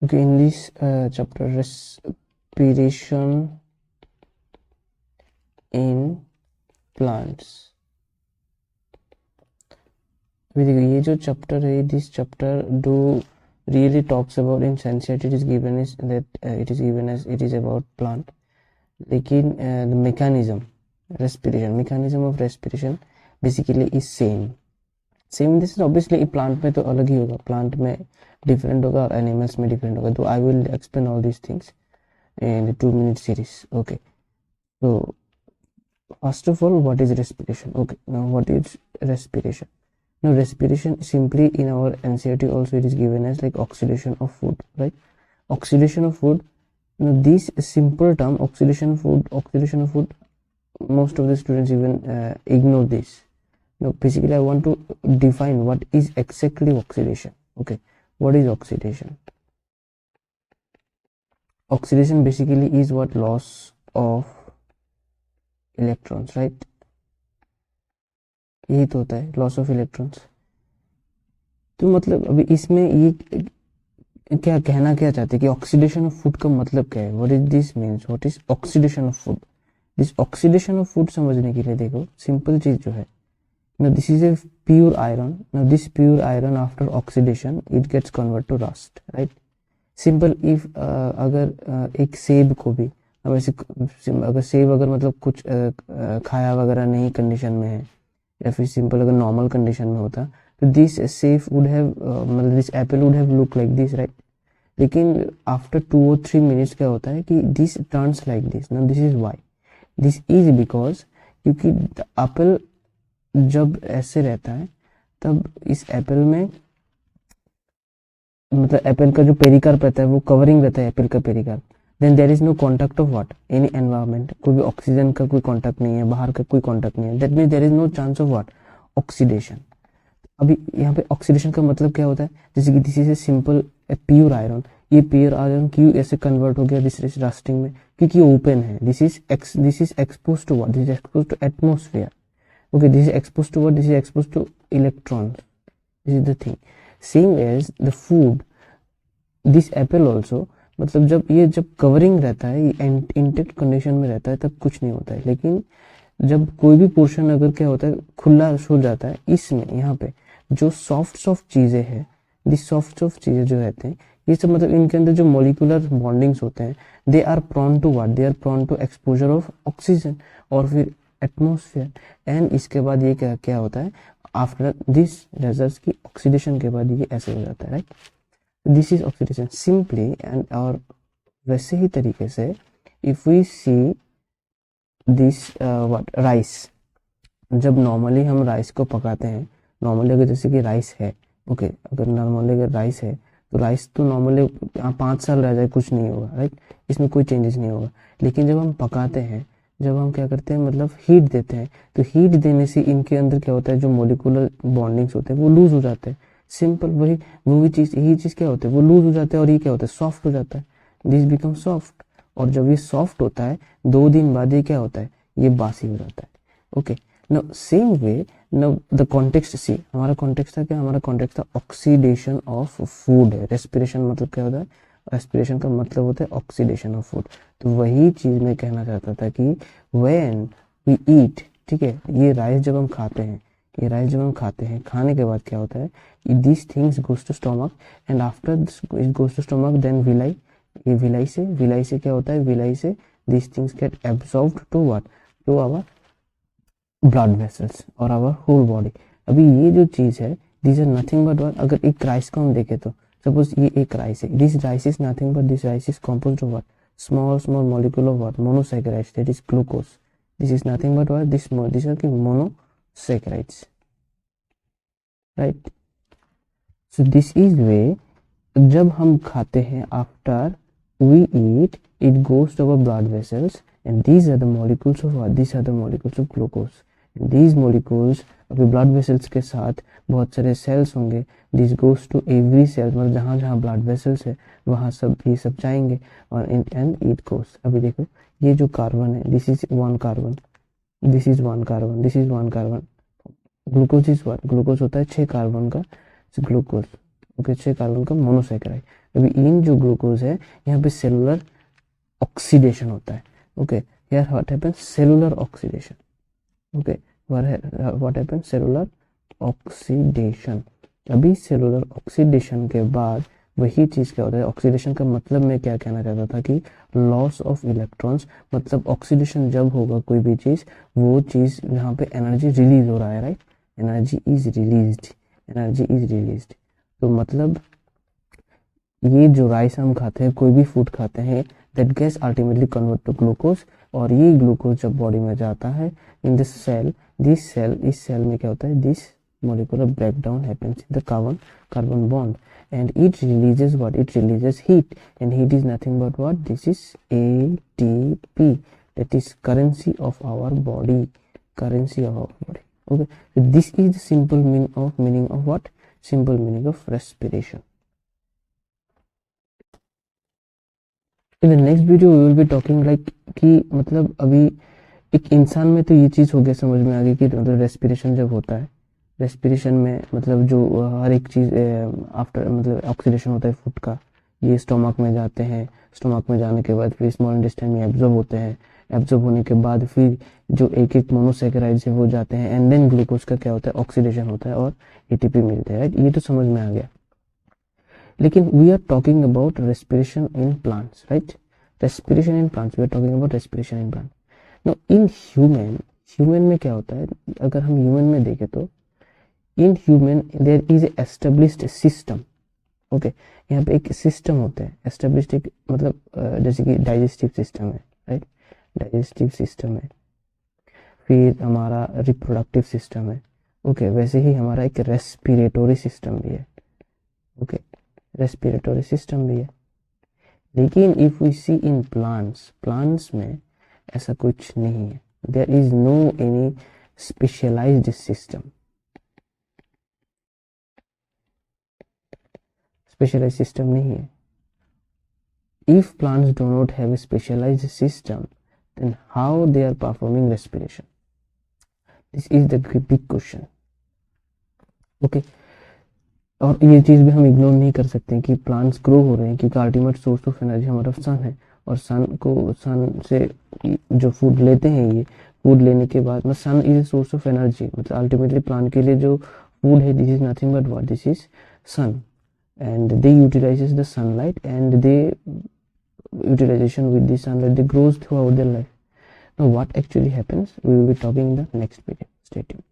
Okay, in this chapter, respiration in plants. अभी देखो ये जो चैप्टर है, this chapter do really talks about in Sanskrit it is given is that it is given as it is about plant, लेकिन the mechanism of respiration basically is same this is obviously plant में तो अलग ही होगा, plant में different होगा और animals में different होगा. तो I will explain all these things in the 2-minute series. Okay, so first of all, what is respiration? Okay, now what is respiration? Now respiration simply in our NCERT also it is given as like oxidation of food, right? Oxidation of food. Now this simple term oxidation of food, most of the students even ignore this. Now basically I want to define what is exactly oxidation. Okay, what is oxidation? Oxidation basically is what loss of electrons, right? यही तो होता है loss of electrons. तो मतलब अभी इसमें ये क्या कहना क्या चाहते हैं कि ऑक्सीडेशन ऑफ फूड का मतलब क्या है? What is this means? What is oxidation of food? This oxidation of food समझने के लिए देखो सिंपल चीज जो है, now this is a pure iron. Now this pure iron after oxidation it gets converted to rust, right? Simple. if अगर एक सेब को भी वैसे अगर सेब अगर मतलब कुछ खाया वगैरह नहीं कंडीशन में है या फिर सिंपल अगर नॉर्मल कंडीशन में होता तो दिस सेब वुड हैव मतलब this Apple would have look like this, right? लेकिन आफ्टर 2 or 3 मिनट्स क्या होता है कि this turns like this. Now this is why. This is because क्योंकि एप्पल जब ऐसे रहता है तब इस एप्पल में मतलब एप्पल का जो पेरिकार्प रहता है वो कवरिंग रहता है एप्पल का pericarp. Then there is no contact of what any environment. कोई भी ऑक्सीजन का कोई कॉन्टैक्ट नहीं है, बाहर का कोई कॉन्टैक्ट नहीं है. That means there is no chance of what oxidation. अभी यहाँ पे ऑक्सीडेशन का मतलब क्या होता है? जैसे कि this is a simple pure iron. ये प्योर आयरन क्यों ऐसे कन्वर्ट हो गया दिस रस्टिंग में? क्योंकि ये ओपन है. This is expose to what? This is expose to atmosphere. Okay, this is exposed to what? This is exposed to electrons. This is the thing. Same as the food, this apple also. मतलब जब covering रहता है, ये intact condition में रहता है तब कुछ नहीं होता है. लेकिन जब कोई भी पोर्शन अगर क्या होता है खुला हो जाता है, इसमें यहाँ पे जो सॉफ्ट चीजें हैं, दिस सॉफ्ट चीजें जो रहते हैं ये सब मतलब इनके अंदर जो मॉलिक्यूलर बॉन्डिंग्स होते हैं they are prone to what? They are prone to exposure of oxygen और फिर एटमोस्फेयर. एंड इसके बाद ये क्या होता है आफ्टर दिस रिजल्ट्स की ऑक्सीडेशन के बाद ये ऐसे हो जाता है, right? This is oxidation simply. And और वैसे ही तरीके से if we see this what rice, जब नॉर्मली हम राइस को पकाते हैं, नॉर्मली अगर जैसे कि राइस है, ओके, अगर नॉर्मली अगर राइस है तो राइस तो नॉर्मली 5 साल रह जाए कुछ नहीं होगा, राइट? इसमें कोई चेंजेस नहीं होगा. लेकिन जब हम पकाते हैं, जब हम क्या करते हैं मतलब हीट देते हैं, तो हीट देने से इनके अंदर क्या होता है जो मॉलिक्यूलर बॉन्डिंग्स होते हैं वो लूज हो जाते हैं. सिंपल वही चीज यही चीज क्या होता है वो लूज हो जाता है और ये क्या होता है सॉफ्ट हो जाता है. This become soft. और जब ये सॉफ्ट होता है 2 दिन बाद ये क्या होता है ये बासी हो जाता है. Okay, now same way now the context see. हमारा कॉन्टेक्स्ट था क्या? हमारा कॉन्टेक्स्ट था ऑक्सीडेशन ऑफ फूड है. रेस्पिरेशन मतलब क्या होता है? रेस्पिरेशन का मतलब होता है ऑक्सीडेशन ऑफ फूड. तो वही चीज मैं कहना चाहता था कि व्हेन वी ईट, ठीक है, ये राइस जब हम खाते हैं, ये राइस जब हम खाते हैं, खाने के बाद क्या होता है this things goes to stomach and after it goes to stomach then villi. ये विलाई से क्या होता है? विलाई से this things get absorbed to what? To our blood vessels और आवर होल बॉडी. अभी ये जो चीज है this are nothing but what? अगर एक राइस को हम देखें तो सपोज ये एक राइस है. This rice is nothing but this rice is composed of what? Small molecule of what? Monosaccharides, that is glucose. This is nothing but what? These are the monosaccharides, right? So this is way जब हम खाते हैं after we eat it goes to our blood vessels and these are the molecules of what? These are the molecules of glucose. And these molecules अभी blood vessels के साथ बहुत सारे cells होंगे. This goes to every cell, मतलब जहाँ जहाँ blood vessels है वहाँ सब ये सब जाएंगे और एंड इट गोज. अभी देखो ये जो कार्बन है this is 1 carbon, this is 1 carbon, this is 1 carbon. Glucose is what? Glucose होता है 6 कार्बन का ग्लूकोज. ओके 6 कार्बन का मोनोसैकेराइड। अभी इन जो ग्लूकोज है यहाँ पे सेलुलर ऑक्सीडेशन होता है। Okay here what happens, cellular oxidation. Okay what happens, cellular oxidation. अभी सेलुलर ऑक्सीडेशन के बाद वही चीज क्या होता है, ऑक्सीडेशन का मतलब मैं क्या कहना चाहता था कि लॉस ऑफ इलेक्ट्रॉन्स, मतलब ऑक्सीडेशन जब होगा कोई भी चीज, वो चीज यहाँ पे एनर्जी रिलीज हो रहा है, right, energy is released, energy is released. तो मतलब ये जो राइस हम खाते हैं, कोई भी फूड खाते हैं, that gas ultimately convert to glucose, और ये ग्लूकोज जब बॉडी में जाता है इन दिस सेल, इस सेल में क्या होता है, this molecular breakdown happens in the carbon bond, and it releases what, it releases heat, and heat is nothing but what, this is ATP, that is currency of our body, currency of our body. Okay, so this is the simple meaning of what, simple meaning of respiration. In the next video we will be talking like कि मतलब अभी एक इंसान में तो ये चीज हो गया समझ में आ गई कि मतलब रेस्पिरेशन जब होता है, रेस्पिरेशन में मतलब जो हर एक चीज़ आफ्टर मतलब ऑक्सीडेशन होता है फूड का, ये स्टोमक में जाते हैं, स्टोमक में जाने के बाद फिर स्मॉल इंटेस्टाइन में एब्जॉर्ब होते हैं, एब्जॉर्ब होने के बाद फिर जो एक एक मोनोसैकेराइड्स है वो जाते हैं, एंड देन ग्लूकोज का क्या होता है, ऑक्सीडेशन होता है और एटीपी मिलते हैं, राइट, ये तो समझ में आ गया। लेकिन we are talking about respiration in plants, right, respiration in plants, we are talking about respiration in plant. No in human में क्या होता है, अगर हम ह्यूमन में देखें तो in human there is established system. Okay यहाँ पे एक सिस्टम होता है एस्टेब्लिश्ड, एक मतलब जैसे कि डाइजेस्टिव सिस्टम है, राइट, डाइजेस्टिव सिस्टम है, फिर हमारा रिप्रोडक्टिव सिस्टम है। ओके वैसे ही हमारा एक रेस्पिरेटरी सिस्टम भी है। ओके रेस्पिरेटरी सिस्टम भी है। लेकिन if we see in plants में ऐसा कुछ नहीं है, there is no any specialised system, specialised system नहीं है। If plants do not have a specialized system, then how they are performing respiration? This is the big question. Okay. और ये चीज़ भी हम इग्नोर नहीं कर सकते हैं कि प्लांट्स ग्रो हो रहे हैं क्योंकि अल्टीमेट सोर्स ऑफ एनर्जी हमारा सन है, और सन से जो फूड लेते हैं, ये फूड लेने के बाद मतलब sun is a source of energy, मतलब अल्टीमेटली प्लांट के लिए जो फूड है this is nothing but what, this is sun, and they utilizes the sunlight, and they utilization with the sunlight they grows throughout their life. Now what actually happens, we will be talking in the next video. Stay tuned.